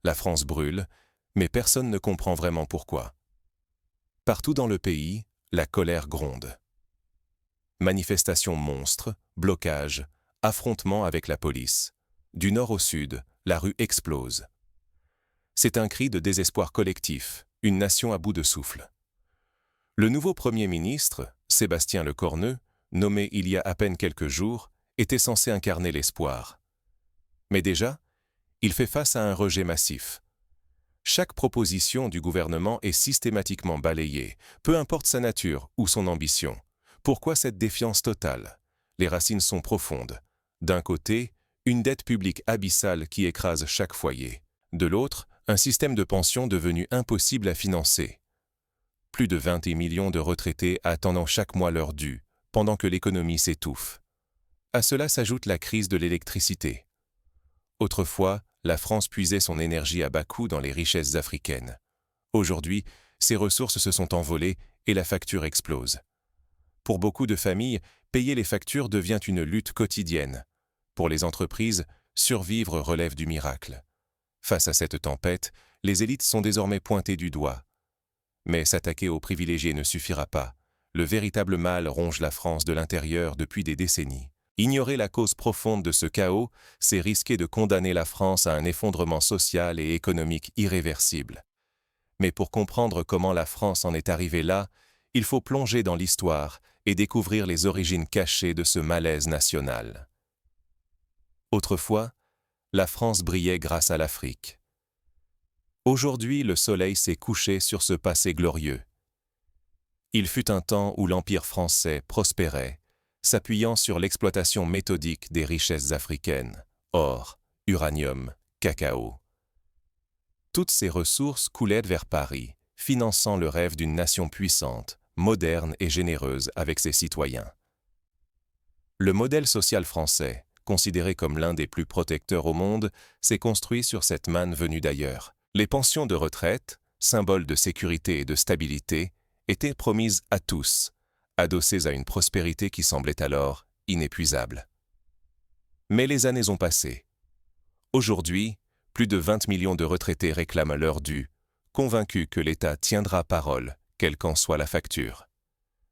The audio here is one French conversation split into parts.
La France brûle, mais personne ne comprend vraiment pourquoi. Partout dans le pays, la colère gronde. Manifestations monstres, blocages, affrontements avec la police. Du nord au sud, la rue explose. C'est un cri de désespoir collectif, une nation à bout de souffle. Le nouveau Premier ministre, Sébastien Lecornu, nommé il y a à peine quelques jours, était censé incarner l'espoir. Mais déjà, il fait face à un rejet massif. Chaque proposition du gouvernement est systématiquement balayée, peu importe sa nature ou son ambition. Pourquoi cette défiance totale? Les racines sont profondes. D'un côté, une dette publique abyssale qui écrase chaque foyer. De l'autre, un système de pension devenu impossible à financer. Plus de 20 millions de retraités attendant chaque mois leur dû, pendant que l'économie s'étouffe. À cela s'ajoute la crise de l'électricité. Autrefois, la France puisait son énergie à bas coût dans les richesses africaines. Aujourd'hui, ces ressources se sont envolées et la facture explose. Pour beaucoup de familles, payer les factures devient une lutte quotidienne. Pour les entreprises, survivre relève du miracle. Face à cette tempête, les élites sont désormais pointées du doigt. Mais s'attaquer aux privilégiés ne suffira pas. Le véritable mal ronge la France de l'intérieur depuis des décennies. Ignorer la cause profonde de ce chaos, c'est risquer de condamner la France à un effondrement social et économique irréversible. Mais pour comprendre comment la France en est arrivée là, il faut plonger dans l'histoire et découvrir les origines cachées de ce malaise national. Autrefois, la France brillait grâce à l'Afrique. Aujourd'hui, le soleil s'est couché sur ce passé glorieux. Il fut un temps où l'Empire français prospérait, s'appuyant sur l'exploitation méthodique des richesses africaines, or, uranium, cacao. Toutes ces ressources coulaient vers Paris, finançant le rêve d'une nation puissante, moderne et généreuse avec ses citoyens. Le modèle social français, considéré comme l'un des plus protecteurs au monde, s'est construit sur cette manne venue d'ailleurs. Les pensions de retraite, symboles de sécurité et de stabilité, étaient promises à tous, adossées à une prospérité qui semblait alors inépuisable. Mais les années ont passé. Aujourd'hui, plus de 20 millions de retraités réclament leur dû, convaincus que l'État tiendra parole, quelle qu'en soit la facture.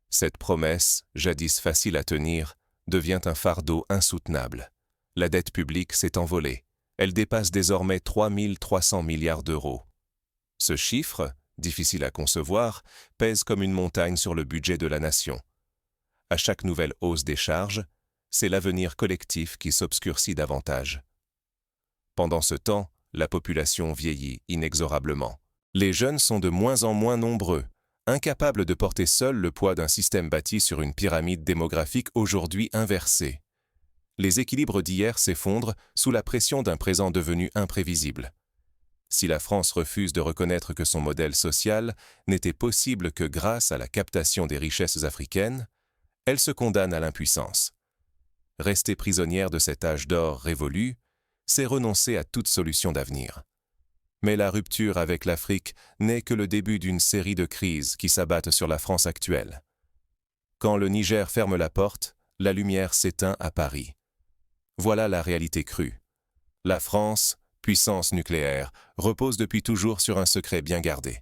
Cette promesse, jadis facile à tenir, devient un fardeau insoutenable. La dette publique s'est envolée. Elle dépasse désormais 3 300 milliards d'euros. Ce chiffre, difficile à concevoir, pèse comme une montagne sur le budget de la nation. À chaque nouvelle hausse des charges, c'est l'avenir collectif qui s'obscurcit davantage. Pendant ce temps, la population vieillit inexorablement. Les jeunes sont de moins en moins nombreux, incapables de porter seuls le poids d'un système bâti sur une pyramide démographique aujourd'hui inversée. Les équilibres d'hier s'effondrent sous la pression d'un présent devenu imprévisible. Si la France refuse de reconnaître que son modèle social n'était possible que grâce à la captation des richesses africaines, elle se condamne à l'impuissance. Rester prisonnière de cet âge d'or révolu, c'est renoncer à toute solution d'avenir. Mais la rupture avec l'Afrique n'est que le début d'une série de crises qui s'abattent sur la France actuelle. Quand le Niger ferme la porte, la lumière s'éteint à Paris. Voilà la réalité crue. La France, puissance nucléaire, repose depuis toujours sur un secret bien gardé.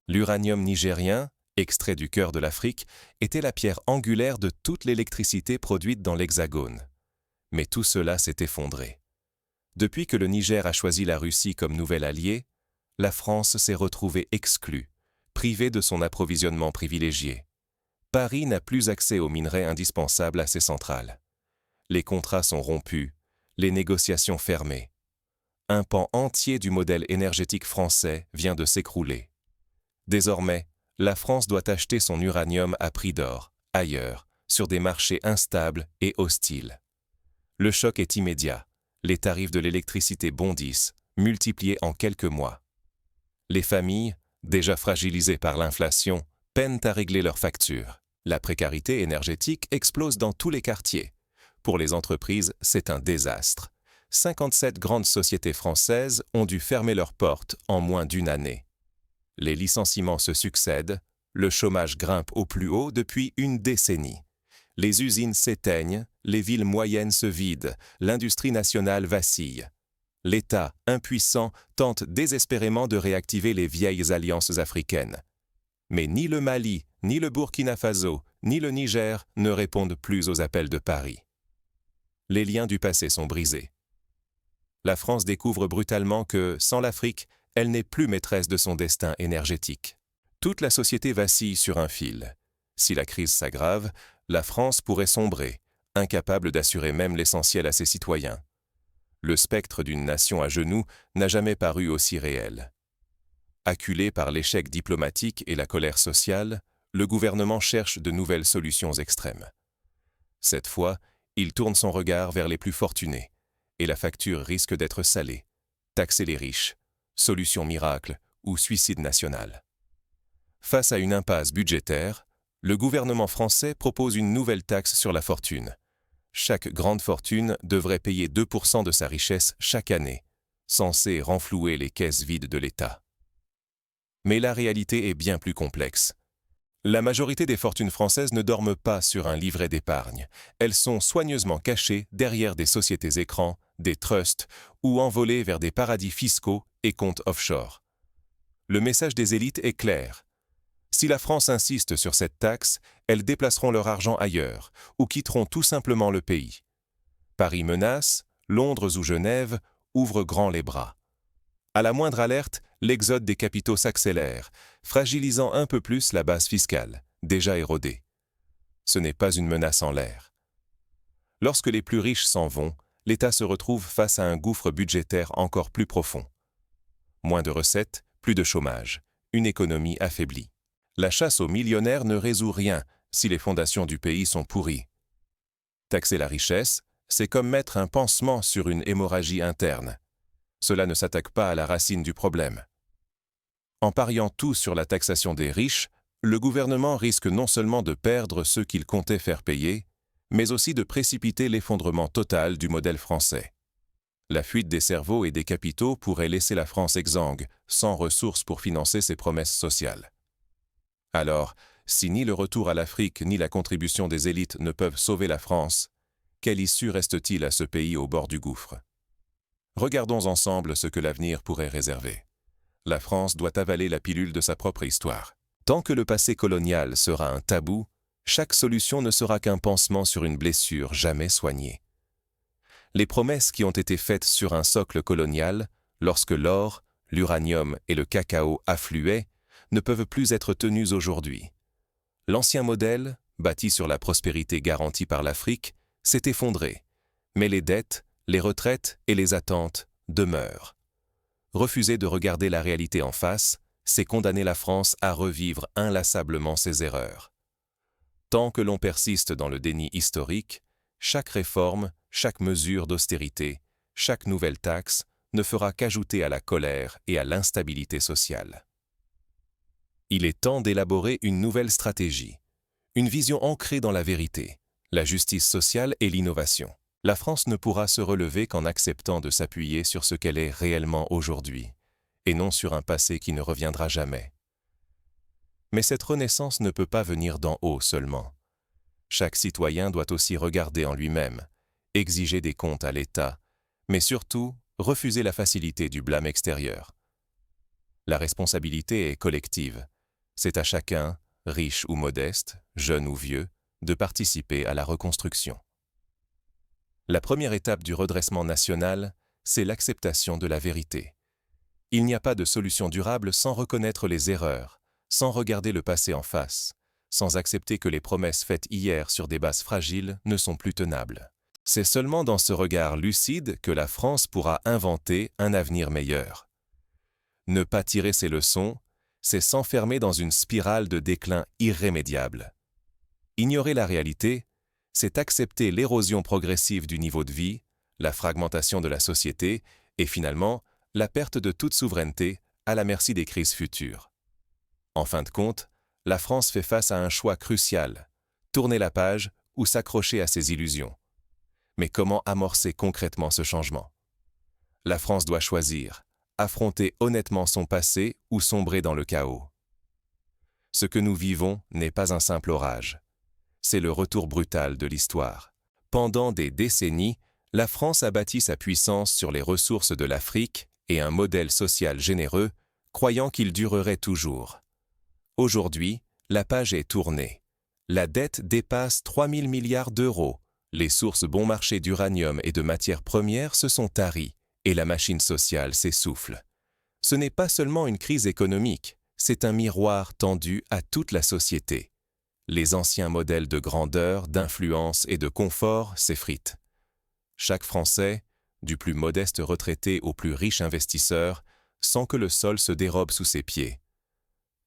L'uranium nigérien, extrait du cœur de l'Afrique, était la pierre angulaire de toute l'électricité produite dans l'Hexagone. Mais tout cela s'est effondré. Depuis que le Niger a choisi la Russie comme nouvel allié, la France s'est retrouvée exclue, privée de son approvisionnement privilégié. Paris n'a plus accès aux minerais indispensables à ses centrales. Les contrats sont rompus, les négociations fermées. Un pan entier du modèle énergétique français vient de s'écrouler. Désormais, la France doit acheter son uranium à prix d'or, ailleurs, sur des marchés instables et hostiles. Le choc est immédiat. Les tarifs de l'électricité bondissent, multipliés en quelques mois. Les familles, déjà fragilisées par l'inflation, peinent à régler leurs factures. La précarité énergétique explose dans tous les quartiers. Pour les entreprises, c'est un désastre. 57 grandes sociétés françaises ont dû fermer leurs portes en moins d'une année. Les licenciements se succèdent, le chômage grimpe au plus haut depuis une décennie. Les usines s'éteignent, les villes moyennes se vident, l'industrie nationale vacille. l'État, impuissant, tente désespérément de réactiver les vieilles alliances africaines. Mais ni le Mali, ni le Burkina Faso, ni le Niger ne répondent plus aux appels de Paris. Les liens du passé sont brisés. La France découvre brutalement que, sans l'Afrique, elle n'est plus maîtresse de son destin énergétique. Toute la société vacille sur un fil. Si la crise s'aggrave, la France pourrait sombrer, incapable d'assurer même l'essentiel à ses citoyens. Le spectre d'une nation à genoux n'a jamais paru aussi réel. Acculé par l'échec diplomatique et la colère sociale, le gouvernement cherche de nouvelles solutions extrêmes. Cette fois, il tourne son regard vers les plus fortunés, et la facture risque d'être salée. Taxer les riches, solution miracle ou suicide national. Face à une impasse budgétaire, le gouvernement français propose une nouvelle taxe sur la fortune. Chaque grande fortune devrait payer 2% de sa richesse chaque année, censée renflouer les caisses vides de l'État. Mais la réalité est bien plus complexe. La majorité des fortunes françaises ne dorment pas sur un livret d'épargne. Elles sont soigneusement cachées derrière des sociétés écrans, des trusts ou envolées vers des paradis fiscaux et comptes offshore. Le message des élites est clair. Si la France insiste sur cette taxe, elles déplaceront leur argent ailleurs ou quitteront tout simplement le pays. Paris menace, Londres ou Genève ouvrent grand les bras. À la moindre alerte, l'exode des capitaux s'accélère, fragilisant un peu plus la base fiscale, déjà érodée. Ce n'est pas une menace en l'air. Lorsque les plus riches s'en vont, l'État se retrouve face à un gouffre budgétaire encore plus profond. Moins de recettes, plus de chômage, une économie affaiblie. La chasse aux millionnaires ne résout rien si les fondations du pays sont pourries. Taxer la richesse, c'est comme mettre un pansement sur une hémorragie interne. Cela ne s'attaque pas à la racine du problème. En pariant tout sur la taxation des riches, le gouvernement risque non seulement de perdre ceux qu'il comptait faire payer, mais aussi de précipiter l'effondrement total du modèle français. La fuite des cerveaux et des capitaux pourrait laisser la France exsangue, sans ressources pour financer ses promesses sociales. Alors, si ni le retour à l'Afrique ni la contribution des élites ne peuvent sauver la France, quelle issue reste-t-il à ce pays au bord du gouffre ? Regardons ensemble ce que l'avenir pourrait réserver. La France doit avaler la pilule de sa propre histoire. Tant que le passé colonial sera un tabou, chaque solution ne sera qu'un pansement sur une blessure jamais soignée. Les promesses qui ont été faites sur un socle colonial, lorsque l'or, l'uranium et le cacao affluaient, ne peuvent plus être tenues aujourd'hui. L'ancien modèle, bâti sur la prospérité garantie par l'Afrique, s'est effondré, mais les dettes, les retraites et les attentes demeurent. Refuser de regarder la réalité en face, c'est condamner la France à revivre inlassablement ses erreurs. Tant que l'on persiste dans le déni historique, chaque réforme, chaque mesure d'austérité, chaque nouvelle taxe ne fera qu'ajouter à la colère et à l'instabilité sociale. Il est temps d'élaborer une nouvelle stratégie, une vision ancrée dans la vérité, la justice sociale et l'innovation. La France ne pourra se relever qu'en acceptant de s'appuyer sur ce qu'elle est réellement aujourd'hui, et non sur un passé qui ne reviendra jamais. Mais cette renaissance ne peut pas venir d'en haut seulement. Chaque citoyen doit aussi regarder en lui-même, exiger des comptes à l'État, mais surtout refuser la facilité du blâme extérieur. La responsabilité est collective. C'est à chacun, riche ou modeste, jeune ou vieux, de participer à la reconstruction. La première étape du redressement national, c'est l'acceptation de la vérité. Il n'y a pas de solution durable sans reconnaître les erreurs, sans regarder le passé en face, sans accepter que les promesses faites hier sur des bases fragiles ne sont plus tenables. C'est seulement dans ce regard lucide que la France pourra inventer un avenir meilleur. Ne pas tirer ses leçons, c'est s'enfermer dans une spirale de déclin irrémédiable. Ignorer la réalité, c'est accepter l'érosion progressive du niveau de vie, la fragmentation de la société et finalement la perte de toute souveraineté à la merci des crises futures. En fin de compte, la France fait face à un choix crucial, tourner la page ou s'accrocher à ses illusions. Mais comment amorcer concrètement ce changement ? La France doit choisir, affronter honnêtement son passé ou sombrer dans le chaos. Ce que nous vivons n'est pas un simple orage. C'est le retour brutal de l'histoire. Pendant des décennies, La France a bâti sa puissance sur les ressources de l'Afrique et un modèle social généreux, croyant qu'il durerait toujours. Aujourd'hui, la page est tournée. La dette dépasse 3 000 milliards d'euros. Les sources bon marché d'uranium et de matières premières se sont taries et la machine sociale s'essouffle. Ce n'est pas seulement une crise économique, c'est un miroir tendu à toute la société. Les anciens modèles de grandeur, d'influence et de confort s'effritent. Chaque Français, du plus modeste retraité au plus riche investisseur, sent que le sol se dérobe sous ses pieds.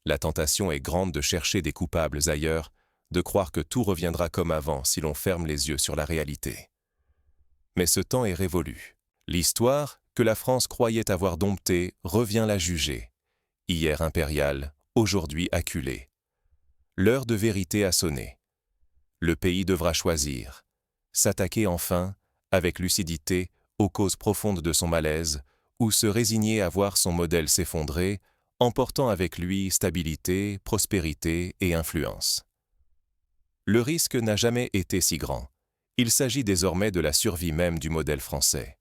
La tentation est grande de chercher des coupables ailleurs, de croire que tout reviendra comme avant si l'on ferme les yeux sur la réalité. Mais ce temps est révolu. L'histoire, que la France croyait avoir domptée, revient la juger. Hier impériale, aujourd'hui acculée. L'heure de vérité a sonné. Le pays devra choisir. S'attaquer enfin, avec lucidité, aux causes profondes de son malaise, ou se résigner à voir son modèle s'effondrer, emportant avec lui stabilité, prospérité et influence. Le risque n'a jamais été si grand. Il s'agit désormais de la survie même du modèle français.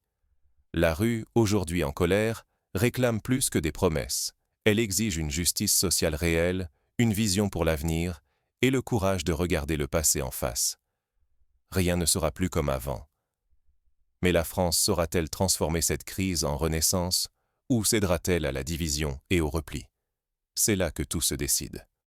La rue, aujourd'hui en colère, réclame plus que des promesses. Elle exige une justice sociale réelle, une vision pour l'avenir et le courage de regarder le passé en face. Rien ne sera plus comme avant. Mais la France saura-t-elle transformer cette crise en renaissance ou cédera-t-elle à la division et au repli? C'est là que tout se décide.